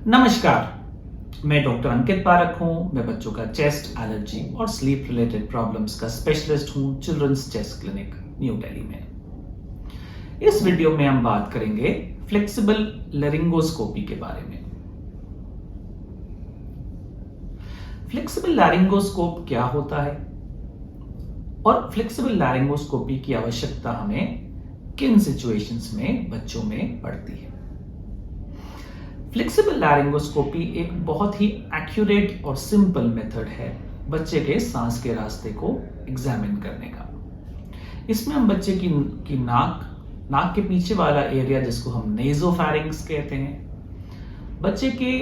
नमस्कार, मैं डॉक्टर अंकित पारक हूं। मैं बच्चों का चेस्ट, एलर्जी और स्लीप रिलेटेड प्रॉब्लम्स का स्पेशलिस्ट हूं children's chest clinic, new Delhi में। इस वीडियो में हम बात करेंगे फ्लेक्सिबल लैरिंगोस्कोपी के बारे में। फ्लेक्सिबल लैरिंगोस्कोप क्या होता है और फ्लेक्सिबल लैरिंगोस्कोपी की आवश्यकता हमें किन सिचुएशंस में बच्चों में पड़ती है। फ्लेक्सिबल लैरिंगोस्कोपी एक बहुत ही एक्यूरेट और सिंपल मेथड है बच्चे के सांस के रास्ते को एग्जामिन करने का। इसमें हम बच्चे की नाक के पीछे वाला एरिया, जिसको हम नेजोफैरिंक्स कहते हैं, बच्चे के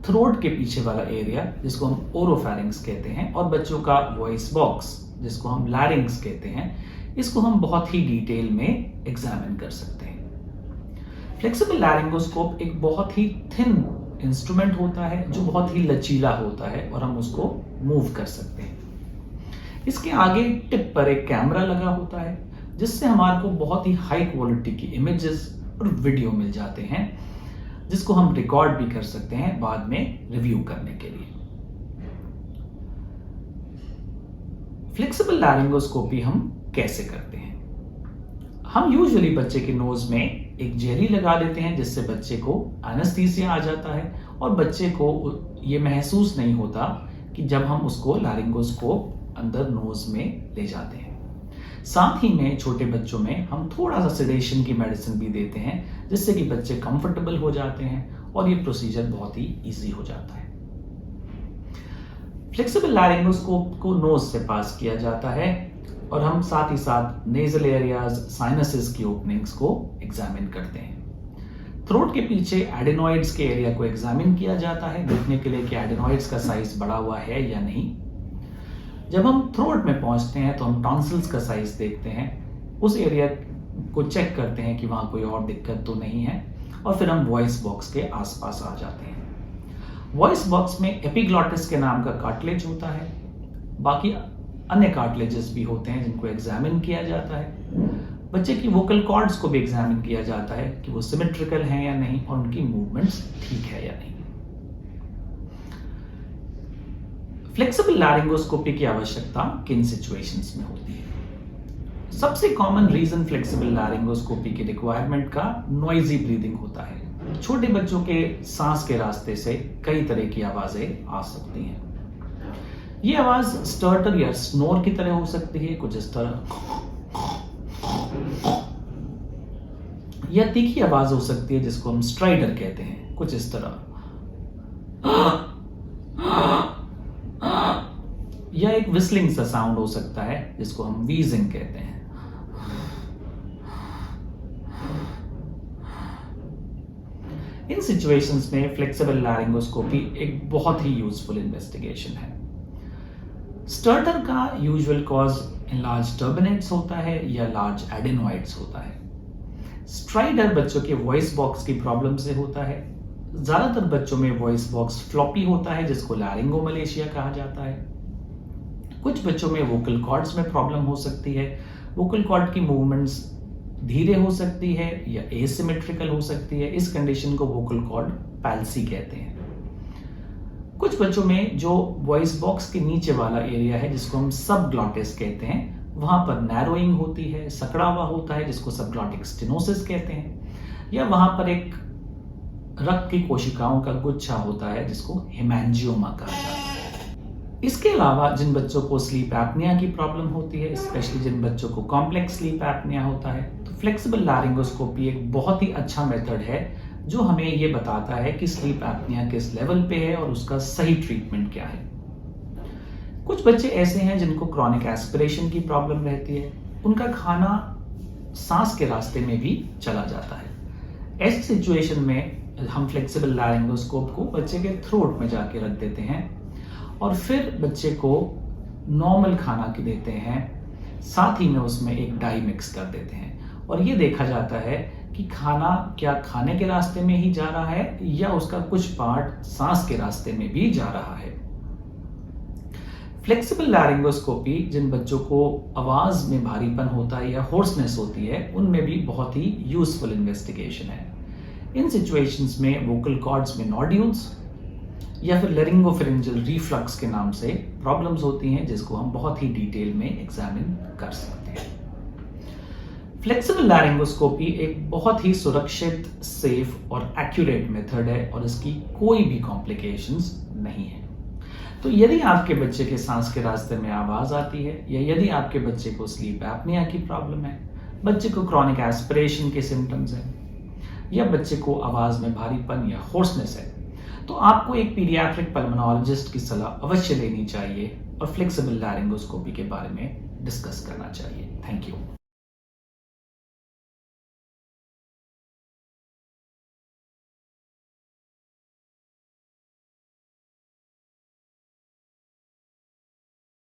थ्रोट के पीछे वाला एरिया जिसको हम ओरोफैरिंक्स कहते हैं, और बच्चों का वॉइस बॉक्स जिसको हम लैरिंक्स कहते हैं, इसको हम बहुत ही डिटेल में एग्जामिन कर सकते हैं। फ्लेक्सिबल लैरिंगोस्कोप एक बहुत ही थिन इंस्ट्रूमेंट होता है जो बहुत ही लचीला होता है और हम उसको मूव कर सकते हैं। इसके आगे टिप पर एक कैमरा लगा होता है जिससे हमारे को बहुत ही हाई क्वालिटी की इमेजेस और वीडियो मिल जाते हैं, जिसको हम रिकॉर्ड भी कर सकते हैं बाद में रिव्यू करने के लिए। फ्लेक्सिबल लैरिंगोस्कोपी हम कैसे करते हैं? हम यूजुअली बच्चे के नोज में एक जेली लगा देते हैं जिससे बच्चे को एनेस्थीसिया आ जाता है और बच्चे को ये महसूस नहीं होता कि जब हम उसको लैरिंगोस्कोप अंदर नोज में ले जाते हैं। साथ ही में छोटे बच्चों में हम थोड़ा सा सेडेशन की मेडिसिन भी देते हैं जिससे कि बच्चे कंफर्टेबल हो जाते हैं और ये प्रोसीजर बहुत ही इजी हो जाता है। फ्लेक्सिबल लैरिंगोस्कोप को नोज से पास किया जाता है और हम साथ ही साथ नेजल एरियाज, साइनसेस की ओपनिंग्स को एग्जामिन करते हैं। थ्रोट के पीछे एडेनॉइड्स के एरिया को एग्जामिन किया जाता है देखने के लिए कि एडेनॉइड्स का साइज बढ़ा हुआ है या नहीं। जब हम थ्रोट में पहुंचते हैं तो हम टॉन्सिल्स का साइज देखते हैं, उस एरिया को चेक करते हैं कि वहां कोई और दिक्कत तो नहीं है, और फिर हम वॉइस बॉक्स के आसपास आ जाते हैं। वॉइस बॉक्स में एपिग्लॉटिस के नाम का कार्टिलेज होता है, बाकी अन्य कार्टिलेजेस भी होते हैं जिनको एग्जामिन किया जाता है। बच्चे की वोकल कॉर्ड्स को भी एग्जामिन किया जाता है कि वो सिमेट्रिकल हैं या नहीं और उनकी मूवमेंट्स ठीक है या नहीं। फ्लेक्सिबल लैरिंगोस्कोपी की आवश्यकता किन सिचुएशंस में होती है? सबसे कॉमन रीजन फ्लेक्सिबल लैरिंगोस्कोपी की रिक्वायरमेंट का नॉइजी ब्रीदिंग होता है। छोटे बच्चों के सांस के रास्ते से कई तरह की आवाजें आ सकती हैं। ये आवाज स्टर्टर या स्नोर की तरह हो सकती है, कुछ इस तरह, या तीखी आवाज हो सकती है जिसको हम स्ट्राइडर कहते हैं, कुछ इस तरह, या एक विस्लिंग सा साउंड हो सकता है जिसको हम वीजिंग कहते हैं। इन सिचुएशंस में फ्लेक्सिबल लैरिंगोस्कोपी एक बहुत ही यूजफुल इन्वेस्टिगेशन है। स्टर्टर का यूजुअल कॉज लार्ज टर्बिनेट्स होता है या लार्ज एडेनॉइड्स होता है। स्ट्राइडर बच्चों के वॉइस बॉक्स की प्रॉब्लम से होता है। ज्यादातर बच्चों में वॉइस बॉक्स फ्लॉपी होता है जिसको लैरिंगोमलेशिया कहा जाता है। कुछ बच्चों में वोकल कॉर्ड्स में प्रॉब्लम हो सकती है। वोकल कॉर्ड की मूवमेंट्स धीरे हो सकती है या एसिमेट्रिकल हो सकती है। इस कंडीशन को वोकल कॉर्ड पैल्सी कहते हैं। कुछ बच्चों में जो वॉइस बॉक्स के नीचे वाला एरिया है जिसको हम सबग्लॉटिस कहते हैं, वहां पर नैरोइंग होती है, सकड़ा हुआ होता है जिसको सबग्लॉटिक स्टेनोसिस कहते हैं, या वहां पर एक रक्त की कोशिकाओं का गुच्छा होता है जिसको हेमेंजियोमा कहा जाता है। इसके अलावा जिन बच्चों को स्लीप एपनिया की प्रॉब्लम होती है, स्पेशली जिन बच्चों को कॉम्प्लेक्स स्लीप एपनिया होता है, तो फ्लेक्सिबल लैरिंगोस्कोपी एक बहुत ही अच्छा मेथड है जो हमें ये बताता है कि स्लीप एपनिया किस लेवल पे है और उसका सही ट्रीटमेंट क्या है। कुछ बच्चे ऐसे हैं जिनको क्रॉनिक एस्पिरेशन की प्रॉब्लम रहती है, उनका खाना सांस के रास्ते में भी चला जाता है। ऐसी सिचुएशन में हम फ्लेक्सिबल लैरिंगोस्कोप को बच्चे के थ्रोट में जाके रख देते हैं और फिर बच्चे को नॉर्मल खाना की देते हैं, साथ ही में उसमें एक डाई मिक्स कर देते हैं, और ये देखा जाता है कि खाना क्या खाने के रास्ते में ही जा रहा है या उसका कुछ पार्ट सांस के रास्ते में भी जा रहा है। फ्लेक्सिबल लैरिंगोस्कोपी जिन बच्चों को आवाज में भारीपन होता है या होर्सनेस होती है, उनमें भी बहुत ही यूजफुल इन्वेस्टिगेशन है। इन सिचुएशंस में वोकल कॉर्ड्स में नोड्यूल्स या फिर लैरिंगोफेरेंजियल रिफ्लक्स के नाम से प्रॉब्लम्स होती हैं, जिसको हम बहुत ही डिटेल में एग्जामिन कर सकते हैं। फ्लेक्सिबल लैरिंगोस्कोपी एक बहुत ही सुरक्षित, सेफ और एक्यूरेट मेथड है और इसकी कोई भी कॉम्प्लिकेशंस नहीं है। तो यदि आपके बच्चे के सांस के रास्ते में आवाज आती है या यदि आपके बच्चे को स्लीप एपनिया की प्रॉब्लम है, बच्चे को क्रॉनिक एस्पिरेशन के सिम्टम्स हैं या बच्चे को आवाज में भारीपन या होर्सनेस है, तो आपको एक पीडियाट्रिक पल्मोनोलॉजिस्ट की सलाह अवश्य लेनी चाहिए और फ्लेक्सिबल लैरिंगोस्कोपी के बारे में डिस्कस करना चाहिए। Thank you.